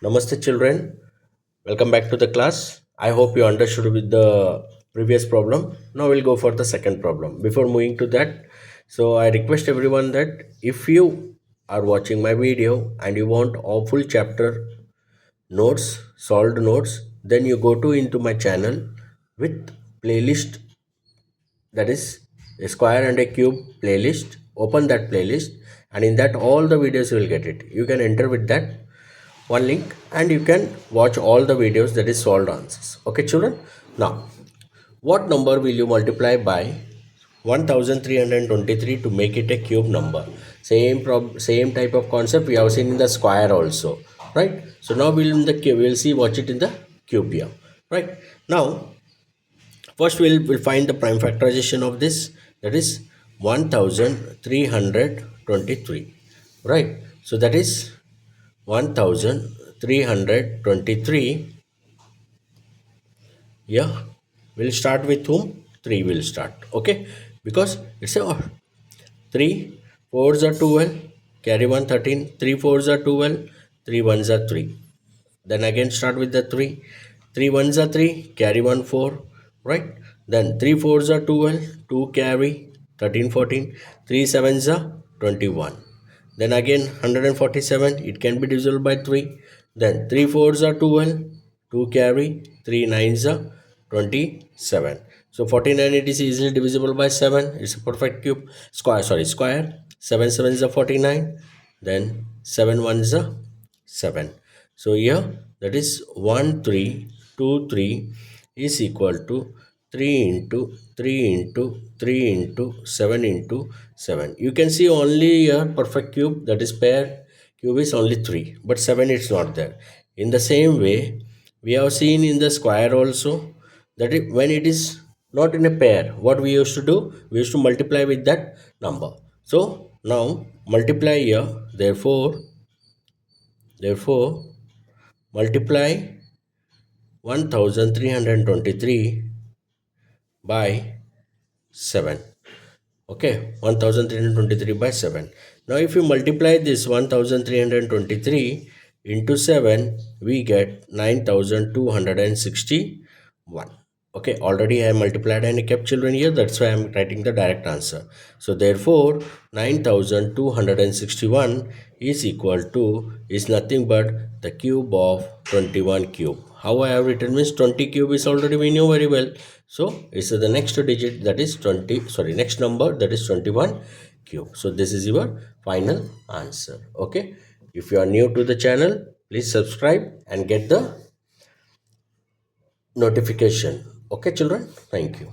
Namaste children, welcome back to the class. I hope you understood with the previous problem. Now we'll go for the second problem. Before moving to that, so I request everyone that if you are watching my video and you want all full chapter notes, solved notes, then you go to into my channel with playlist, that is a square and a cube playlist. Open that playlist, and in that all the videos you will get it. You can enter with that one link and you can watch all the videos, that is solved answers. Okay children, now what number will you multiply by 1323 to make it a cube number? Same type of concept we have seen in the square also, right? So now we'll see watch it in the cube here, right? Now first we'll find the prime factorization of this, that is 1323, right? So that is 1323. Yeah, we'll start with whom? 3 will start. Okay, because it's a 3 fours are 12, carry 1 13, 3 fours are 12, 3 ones are 3. Then again start with the 3, 3 ones are 3, carry 1 4, right? Then 3 fours are 12, 2 carry 13 14, 3 sevens are 21. Then again 147, it can be divisible by 3. Then 3 fours are 12, 2 carry, 3 nines are 27. So 49, it is easily divisible by 7. It's a perfect cube. Square. 7 sevens are 49. Then 7 ones are 7. So here that is 1 3 2 3 is equal to 3 into 3 into 3 into 7 into 7. You can see only here perfect cube, that is pair cube, is only 3, but 7 is not there. In the same way we have seen in the square also that when it is not in a pair, what we used to do, we used to multiply with that number. So now multiply here, therefore multiply 1323 by 7. Okay, 1323 by 7. Now if you multiply this 1323 into 7, we get 9261. Okay, already I multiplied and kept children here, that's why I am writing the direct answer. So therefore 9261 is equal to, is nothing but the cube of 21 cube. How I have written means 20 cube is already we know very well. So it's the next digit, that is next number, that is 21 cube. So this is your final answer. Okay, if you are new to the channel, please subscribe and get the notification. Okay children, thank you.